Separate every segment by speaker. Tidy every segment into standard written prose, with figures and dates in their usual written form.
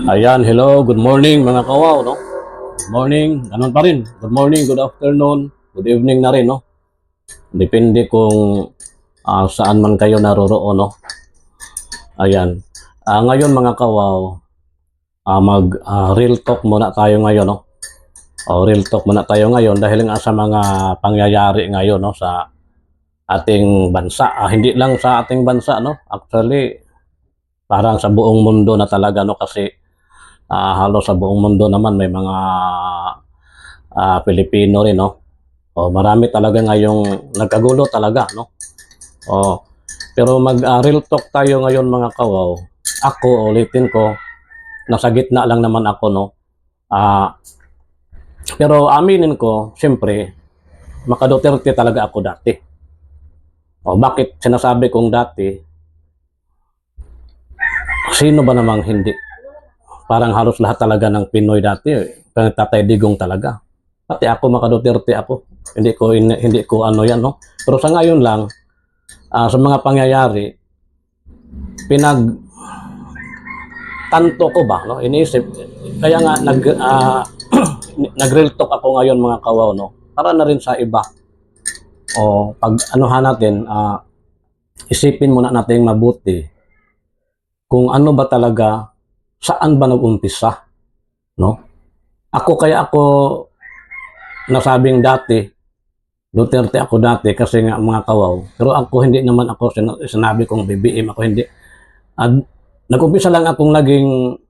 Speaker 1: Ayan, hello, good morning mga kawaw, no? Good morning, ganun pa rin. Good morning, good afternoon, good evening na rin, no? Depende kung saan man kayo naroroon, no? Ayan. Ngayon mga kawaw, real talk muna tayo ngayon, no? Real talk muna tayo ngayon dahil nga sa mga pangyayari ngayon, no? Sa ating bansa. Hindi lang sa ating bansa, no? Actually, parang sa buong mundo na talaga, no? Kasi halos sa buong mundo naman may mga Pilipino rin, no? Marami talaga ngayong nagkagulo talaga, no? Pero real talk tayo ngayon mga kawaw. Ako, ulitin ko, nasa gitna lang naman ako, no? Pero aminin ko, siyempre, maka-Duterte talaga ako dati. Bakit sinasabi kong dati? Sino ba namang hindi? Parang halos lahat talaga ng Pinoy dati, Tatay Digong talaga. Pati ako maka-Duterte ako. Hindi ko ano yan, no? Pero sa ngayon lang, sa mga pangyayari, tanto ko ba, no? Iniisip. Kaya nga nag-real talk ako ngayon mga kawaw, no? Para na rin sa iba. Pag anuhan natin, isipin muna natin mabuti kung ano ba talaga, saan ba nag-umpisa, no? Kaya ako nasabing dati, Duterte ako dati kasi nga mga kawaw. Pero ako hindi naman ako sinabi kong BBM, ako hindi. Nag-umpisa lang akong naging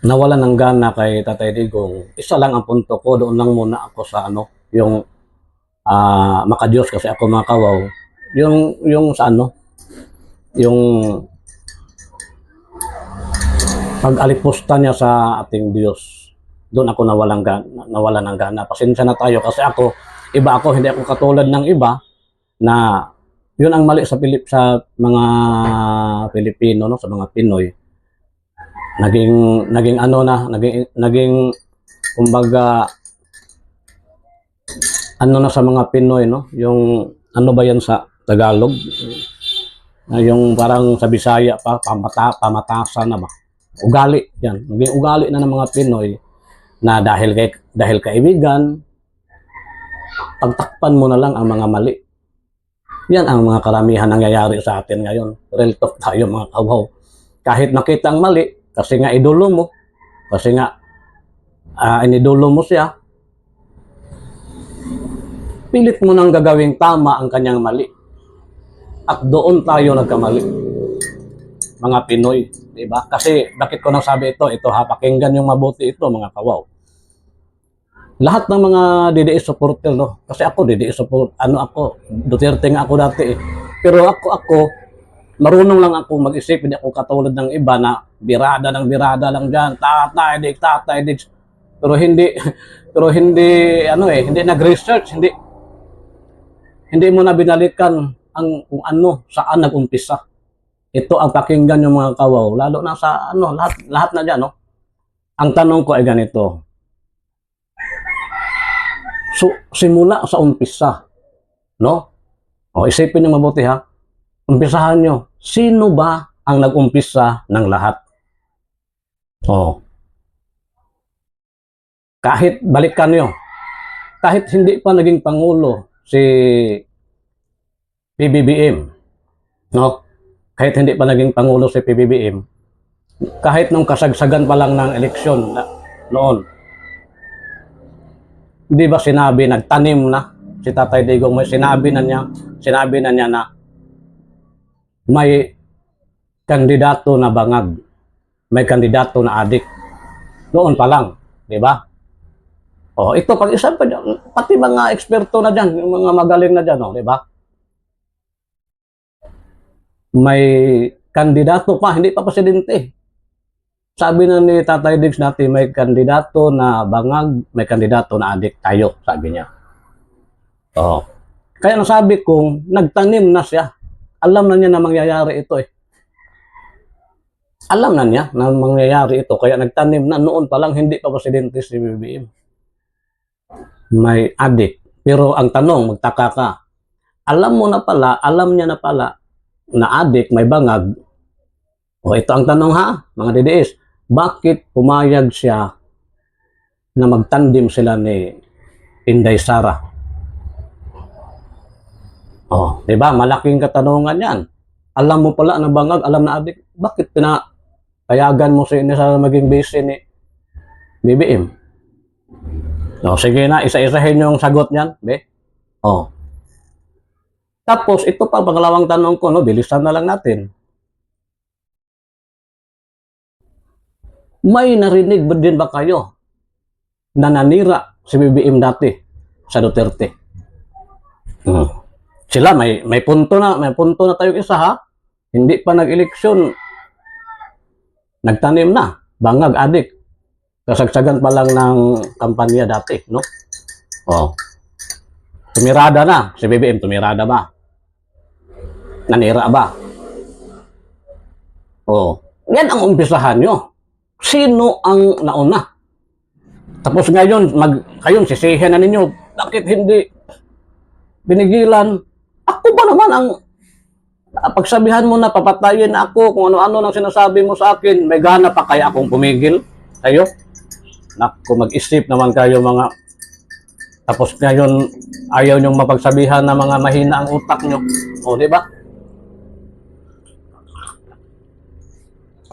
Speaker 1: nawala ng gana kay Tatay Digong. Isa lang ang punto ko, doon lang muna ako sa yung makadiyos kasi ako mga kawaw. Yung sa yung pag-alipusta niya sa ating Diyos. Doon ako nawala ng gana. Pasensya na tayo kasi iba ako, hindi ako katulad ng iba na yun ang mali sa mga Pilipino, no, sa mga Pinoy. Naging kumbaga sa mga Pinoy, no, yung ba yan sa Tagalog? Yung parang sa Bisaya pa, pamatasan na ba? Ugali yan. Naging ugali na ng mga Pinoy na dahil kaibigan, pagtakpan mo na lang ang mga mali. Yan ang mga karamihan nangyayari sa atin ngayon. Real talk tayo mga kawaw. Kahit nakita ang mali, kasi nga idolo mo, kasi nga inidolo mo siya, pilit mo nang gagawing tama ang kanyang mali. At doon tayo nagkamali. Mga Pinoy, di ba? Kasi bakit ko nasabi ito? Pakinggan yung mabuti ito mga kawaw. Lahat ng mga DDS supporter, no? Kasi ako DDS support, Duterte nga ako dati eh. Pero ako marunong lang ako mag-isip, hindi ako katulad ng iba na birada lang diyan, tatay dig. Pero hindi hindi nag-research, hindi mo na binalikan kung saan nag-umpisa. Ito ang pakinggan yung mga kawaw, lalo na sa lahat na diyan, no? Ang tanong ko ay ganito. So, simula sa umpisa, no? Isipin niyo mabuti ha. Umpisahan niyo, sino ba ang nag-umpisa ng lahat? Kahit balikan niyo, kahit hindi pa naging pangulo si PBBM, no? Kahit hindi pa naging pangulo si PBBM, kahit nung kasagsagan pa lang ng eleksyon noon, di ba nagtanim na si Tatay Digong, sinabi na niya na may kandidato na bangag, may kandidato na adik. Noon pa lang, di ba? Ito pag-isa pa dyan, pati mga eksperto na dyan, yung mga magaling na dyan, di ba? May kandidato pa, hindi pa presidente. Sabi na ni Tatay Diggs natin, may kandidato na bangag, may kandidato na adik tayo, sabi niya. Kaya nasabi kong, nagtanim na siya. Alam na niya na mangyayari ito eh. Alam na niya na mangyayari ito, kaya nagtanim na noon pa lang, hindi pa presidente si BBM. May adik. Pero ang tanong, magtaka ka, alam niya na pala, na adik, may bangag. Ito ang tanong ha, mga DDS. bakit pumayag siya na magtandim sila ni Inday Sara? Oh, 'di ba? Malaking katanungan 'yan. Alam mo pala na bangag, alam na adik, bakit pinapayagan mo si Inday Sara maging base ni BBM? No, sige na, isa-isahin yung sagot niyan, be. Oh. Tapos, ito pa, pangalawang tanong ko, no, bilisan na lang natin. May narinig ba din ba kayo na nanira si BBM dati sa Duterte? Sila, may punto na tayo isa, ha? Hindi pa nag-eleksyon, nagtanim na, bangag, adik. Kasagsagan pa lang ng kampanya dati, no? Oh. Tumirada na. Si BBM, tumirada ba? Nanira ba? Oh. Yan ang umpisahan nyo. Sino ang nauna? Tapos ngayon, kayong sisihin na ninyo, bakit hindi binigilan? Ako ba naman ang pagsabihan mo na papatayin ako kung ano-ano nang sinasabi mo sa akin, may gana pa kaya akong pumigil? Kayo? Naku, mag-isip naman kayo mga. Tapos ngayon, ayaw nyong mapagsabihan na mga mahina ang utak nyo. O, di ba?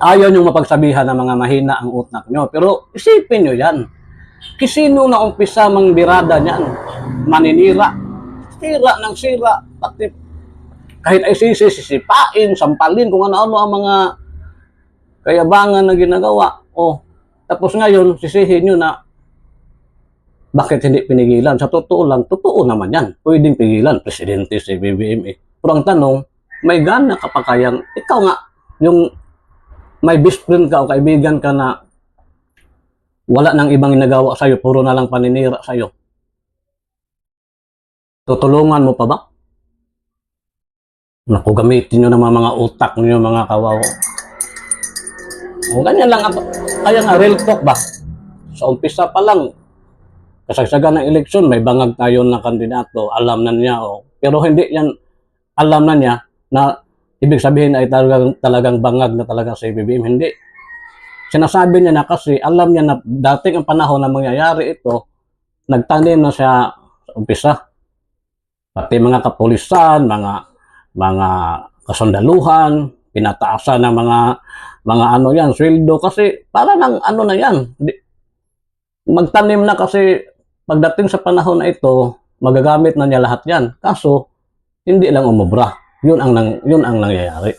Speaker 1: Ayaw nyong mapagsabihan na mga mahina ang utak nyo. Pero isipin nyo yan. Kisino na umpisa mang birada niyan? Maninira. Sira ng sira. Pati kahit ay sisipain, sampalin, kung ano-ano ang mga kayabangan na ginagawa. O, tapos ngayon, sisihin nyo na bakit hindi pinigilan? Sa totoo lang, totoo naman yan. Pwedeng pigilan, presidente si BBM eh. Pero ang tanong, may gana ka pa kayang, ikaw nga, yung may best friend ka o kaibigan ka na wala nang ibang ginagawa sa'yo, puro na lang paninira sa'yo. Tutulungan mo pa ba? Naku, gamitin nyo naman mga utak nyo, mga kawaw. O, ganyan lang. Kaya nga, real talk ba? Sa umpisa pa lang, kasagsagan ng eleksyon, may bangag tayo na kandidato, alam na niya. O. Pero hindi yan, alam na niya na ibig sabihin ay talagang bangag na talaga si BBM. Hindi. Sinasabi niya na kasi alam niya na dating ang panahon na mangyayari ito, nagtanim na siya sa umpisa. Pati mga kapulisan, mga kasundaluhan, pinataasan ng mga ano yan, sweldo kasi para ng ano na yan. Magtanim na kasi pagdating sa panahon na ito, magagamit na niya lahat yan. Kaso, hindi lang umubra. Yun ang nangyayari.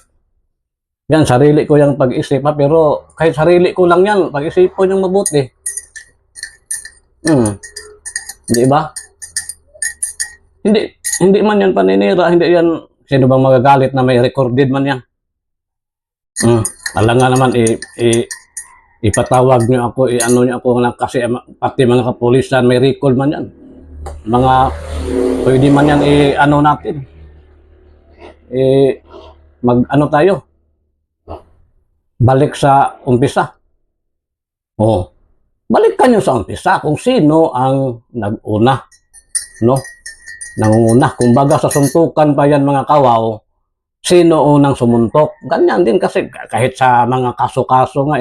Speaker 1: Yan, sarili ko yung pag-isip ha, pero kahit sarili ko lang yan, pag-isipon yung mabuti. Di ba? Hindi man yan paninira, hindi yan, sino bang magagalit na may recorded man yan? Alam nga naman, ipatawag nyo ako, ano nyo ako na kasi pati mga kapulisan, may record man yan. Mga, pwede man yan, ano natin. Ano tayo? Balik sa umpisa. Oh, balikan nyo sa umpisa kung sino ang nag-una. No? Nangunguna. Kumbaga sa suntukan pa yan mga kawaw, sino unang sumuntok. Ganyan din kasi kahit sa mga kaso-kaso nga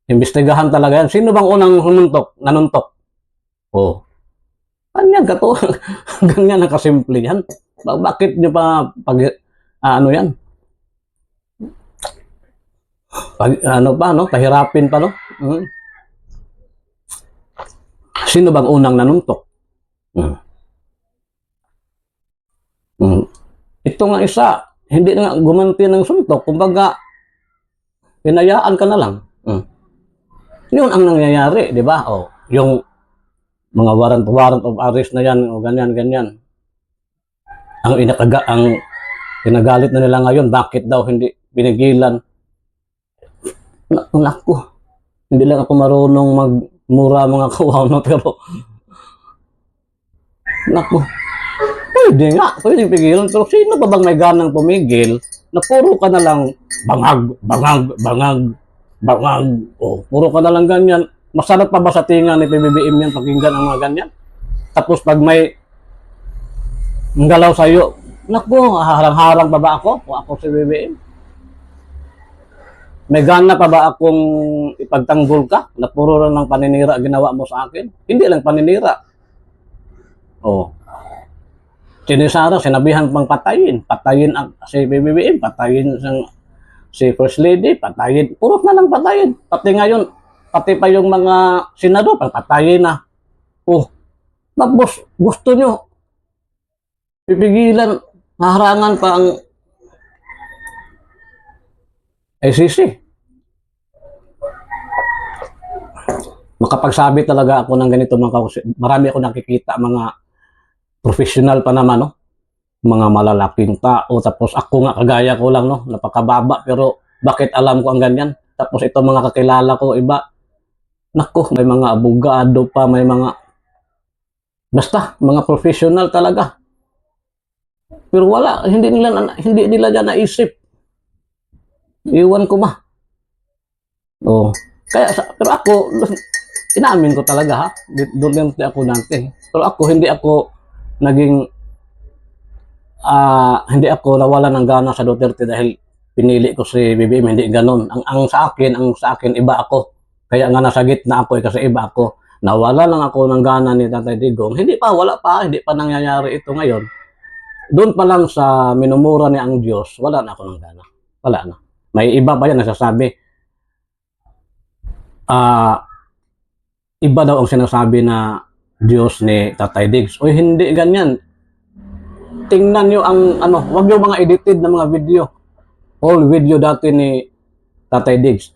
Speaker 1: imbestigahan talaga yan. Sino bang unang sumuntok, nanuntok? Oh. Ganyan ka to. Ganyan na kasimple yan. Bakit nyo pa ano yan? Ano pa, no? Pahirapin pa, no? Sino bang unang nanuntok? Ito nga isa, hindi na gumanti ng suntok. Kumbaga, pinayaan ka na lang. Yun ang nangyayari, di ba? O, yung mga warrant of arrest na yan, o ganyan. Ang pinagalit na nila ngayon, bakit daw hindi pinigilan? Naku, hindi lang ako marunong magmura mga kawaw, no? Pero, naku, pwede pigilan. Pero sino ba bang may ganang pumigil na puro ka na lang bangag. Oh, puro ka na lang ganyan. Masarap pa ba sa tinga ni PBBM yan pakinggan ang mga ganyan? Tapos pag may galaw sa'yo, naku, harang-harang pa ba ako? O ako si BBM? May gana pa ba akong ipagtanggol ka na puro lang ng paninira ginawa mo sa akin? Hindi lang paninira. Oh. Sinisara, sinabihan pang patayin. Patayin ang si BBM, patayin si First Lady, patayin. Puro na lang patayin. Pati ngayon, pati pa yung mga senador, patayin na. Oh, tapos gusto nyo, pipigilan, haharangan pa ang ICC. Makapagsabi talaga ako ng ganito mga kausap. Marami ako nakikita mga professional pa naman, no? Mga malalaking tao. Tapos ako nga, kagaya ko lang, no? Napakababa. Pero bakit alam ko ang ganyan? Tapos ito mga kakilala ko, iba. Naku, may mga abogado pa, may mga... Basta, mga professional talaga. Pero wala, hindi nila dyan naisip. Iwan ko ba? Oh. Kaya, pero ako, inamin ko talaga ha. Doon ako dante. Pero ako, hindi ako nawala ng gana sa Duterte dahil pinili ko si BBM, hindi ganon. Ang sa akin, iba ako. Kaya nga nasa gitna ako kasi iba ako. Nawala lang ako ng gana ni Tatay Digong. Hindi pa nangyayari ito ngayon. Doon pa lang sa minumura ni ang Diyos, wala na ako ng gana. Wala na. May iba pa yan nagsasabi, iba daw ang sinasabi na Diyos ni Tatay Diggs. O hindi ganyan. Tingnan nyo ang wag nyo mga edited na mga video. All video dati ni Tatay Diggs.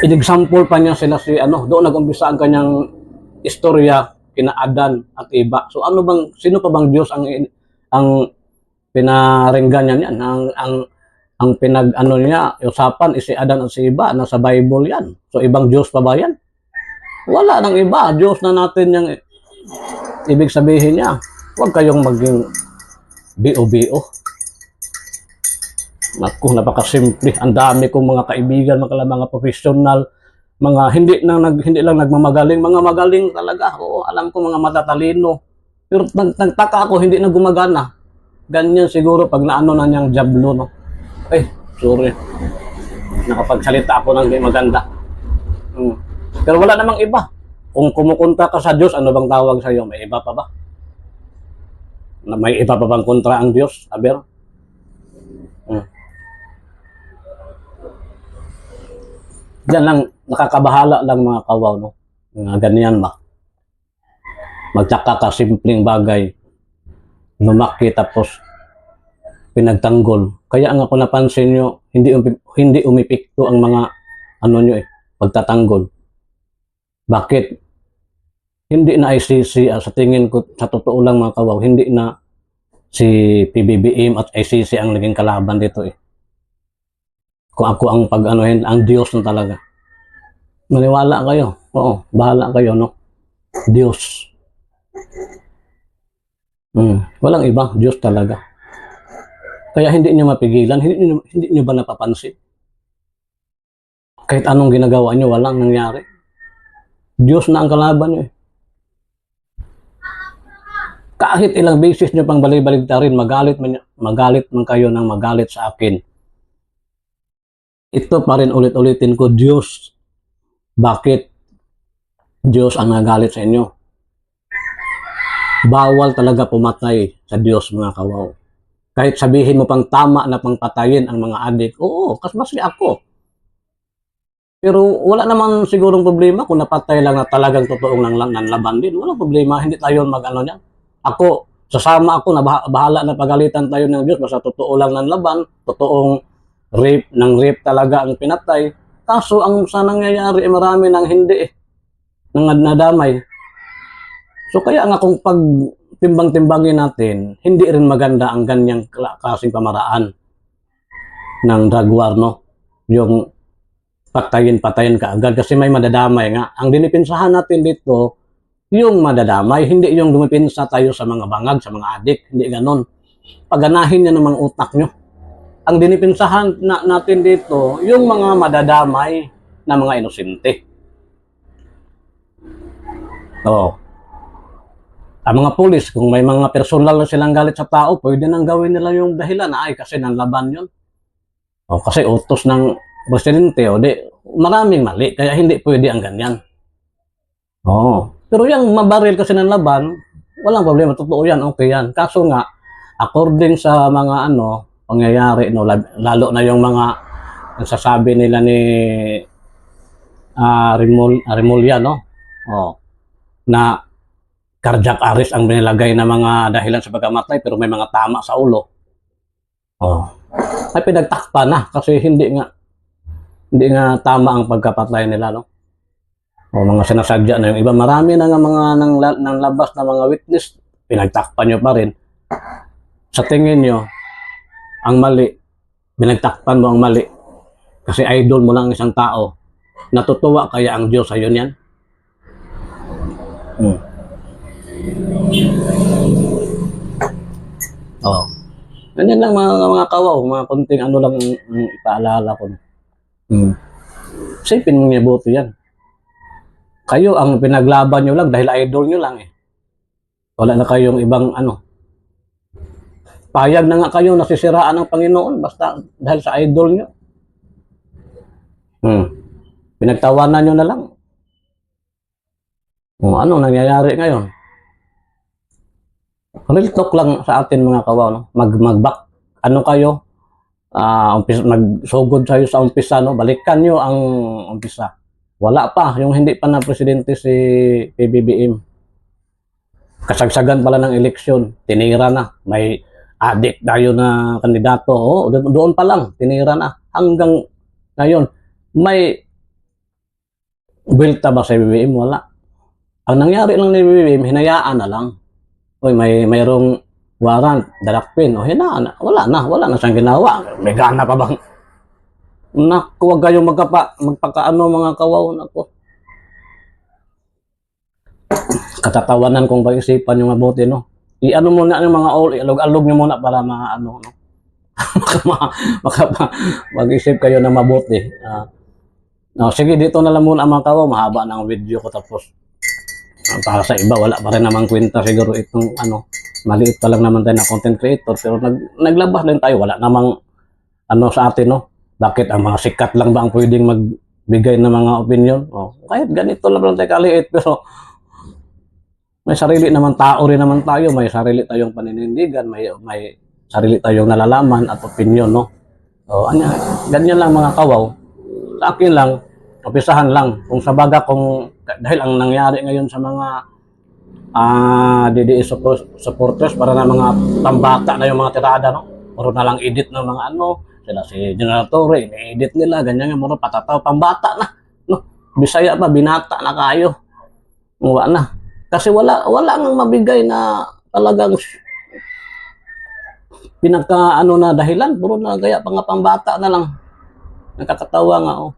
Speaker 1: In-example pa niya sila doon nag-umpisa ang kanyang istorya kina Adan at iba. So sino pa bang Diyos ang pinaringgan niya yan? Ang niya, usapan si Adan at si iba, nasa Bible yan. So ibang Diyos pa ba yan? Wala nang iba. Diyos na natin yung ibig sabihin niya. Huwag kayong maging bio-bio. Naku, napakasimple. Ang dami kong mga kaibigan, mga professional, mga hindi lang nagmamagaling, mga magaling talaga. Oo, alam ko mga matatalino. Pero nagtaka ako, hindi na gumagana. Ganyan siguro pag naano na niyang jablo, no? Sorry. Nakapagsalita ako ng di maganda. Pero wala namang iba. Kung kumukontra ka sa Diyos, ano bang tawag sa iyo? May iba pa ba? May iba pa bang kontra ang Diyos? Aber? Diyan lang, nakakabahala lang mga kawaw, no? Mga ganyan ba? Magtsaka ka, simpleng bagay. Lumaki tapos pinagtanggol. Kaya ang ako napansin nyo, hindi umipikto ang mga nyo pagtatanggol. Bakit? Hindi na ICC, sa tingin ko, sa totoo lang mga kawaw, hindi na si PBBM at ICC ang naging kalaban dito Kung ako ang ang Diyos na talaga. Maniwala kayo. Oo, bahala kayo, no? Diyos. Walang iba, Diyos talaga. Kaya hindi niyo mapigilan, hindi niyo ba napapansin? Kahit anong ginagawa niyo, walang nangyari. Diyos na ang kalaban niyo Kahit ilang beses niyo pang balibaligtarin, magalit man kayo ng magalit sa akin. Ito pa rin ulit-ulitin ko, Diyos. Bakit Diyos ang nagalit sa inyo? Bawal talaga pumatay sa Diyos, mga kawaw. Kahit sabihin mo pang tama na pang patayin ang mga adik, oo, kasbasi ako. Pero wala naman sigurong problema kung napatay lang na talagang totoong nanlaban din. Walang problema, hindi tayo niyan. Ako, sasama ako na bahala na pagalitan tayo ng Diyos basta totoo lang nanlaban, totoong rape talaga ang pinatay. Kaso ang sa nangyayari marami nang hindi nang nadamay. So kaya nga kung pag timbang-timbangin natin, hindi rin maganda ang ganyang klaseng pamaraan ng drug war, no? Yung patayin ka agad kasi may madadamay nga. Ang dinipinsahan natin dito, yung madadamay, hindi yung dumipinsa tayo sa mga bangag, sa mga adik, hindi ganon. Paganahin niya ng mga utak nyo. Ang dinipinsahan natin dito, yung mga madadamay na mga inosente. Oo. Ang mga pulis, kung may mga personal na silang galit sa tao, pwede nang gawin nila yung dahilan. Ay, kasi nanlaban yun. O, kasi utos ng presidente, o di, maraming mali, kaya hindi pwede ang ganyan. Oo. Pero yung mabaril kasi ng laban, walang problema, totoo yan, okay yan. Kaso nga, according sa mga pangyayari, no, lalo na yung mga nasasabi nila ni Remulla, no? Oh, na cardiac arrest ang binilagay na mga dahilan sa pagkamatay pero may mga tama sa ulo. Oh. Ay pinagtakpa na kasi hindi nga tama ang pagkapatay nila, no? O mga sinasadya na yung iba, marami na nga mga nang labas na mga witness, pinagtakpan nyo pa rin. Sa tingin nyo, ang mali, pinagtakpan mo ang mali. Kasi idol mo lang isang tao. Natutuwa kaya ang Diyos sa yan? Oh. Ganyan lang mga kawaw, mga konting lang ang ipaalala ko. Isipin mo niya buti yan. Kayo ang pinaglaban nyo lang dahil idol nyo lang eh. Wala na kayong ibang Payag na nga kayo nasisiraan ng Panginoon basta dahil sa idol nyo. Pinagtawanan nyo na lang. Anong nangyayari ngayon? Real talk lang sa atin mga kawaw, no? Mag-back, kayo, magsugod kayo sa umpisa, no? Balikan nyo ang umpisa. Wala pa, yung hindi pa na presidente si PBBM. Kasagsagan pala ng eleksyon, tinira na. May adik tayo na kandidato, doon pa lang, tinira na. Hanggang ngayon, may buwelta ba sa PBBM? Wala. Ang nangyari lang ni PBBM, hinayaan na lang. Mayroong warrant, dalakpin, hinaan na. Wala na siyang ginawa. May gana pa bang? Naku, huwag kayong magpakaano mga kawaw. Naku. Katatawanan kung pag-isipan yung mabuti, no? I-ano muna yung mga alog nyo muna para no? Mag-isip kayo na mabuti. Sige, dito na lang muna mga kawaw. Mahaba na ang video ko tapos. Para sa iba, wala pa rin namang kwenta siguro itong maliit pa lang naman tayo na content creator. Pero naglabas din tayo. Wala namang sa atin, no? Bakit ang mga sikat lang ba ang pwedeng magbigay ng mga opinion? Kahit ganito lang tayo kaliit, pero may sarili naman tao rin naman tayo, may sarili tayong paninindigan, may sarili tayong nalalaman at opinion, no? Ganyan lang mga kawaw. Sa akin lang, umpisahan lang. Kung sa baga, dahil ang nangyari ngayon sa mga DDS supporters, para na mga pambata na yung mga tirada, no? Puro na lang edit ng mga sila si General Torre, ini-edit nila, ganyan nga, mura patataw, pambata na, no? Bisaya pa, binata na kayo. Wala na. Kasi wala nang mabigay na talagang pinaka na dahilan, puro na gaya pa nga pambata na lang. Nakakatawa nga,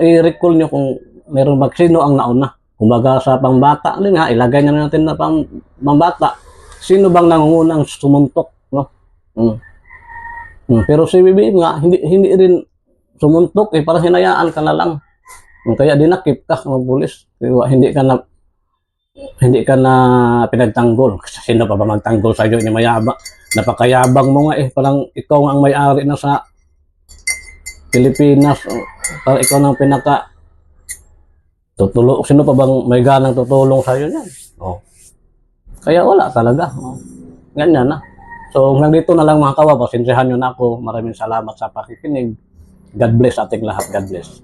Speaker 1: i-recall nyo kung meron sino ang nauna. Kumbaga sa pambata, ilagay na natin na pambata. Sino bang nangungunang sumuntok, no? Pero si BBM nga, hindi rin sumuntok, parang hinayaan ka na lang. Kaya dinakip ka ng pulis. Hindi ka na pinagtanggol. Kasi sino pa ba magtanggol sa iyo ni mayabang? Napakayabang mo nga parang ikaw ang may-ari na sa Pilipinas. Parang ikaw nang sino pa bang may ganang tutulong sa iyo niyan? Kaya wala talaga. Ganyan na. So hanggang dito na lang mga kawaw. Pasensyahan nyo na ako. Maraming salamat sa pakikinig. God bless ating lahat. God bless.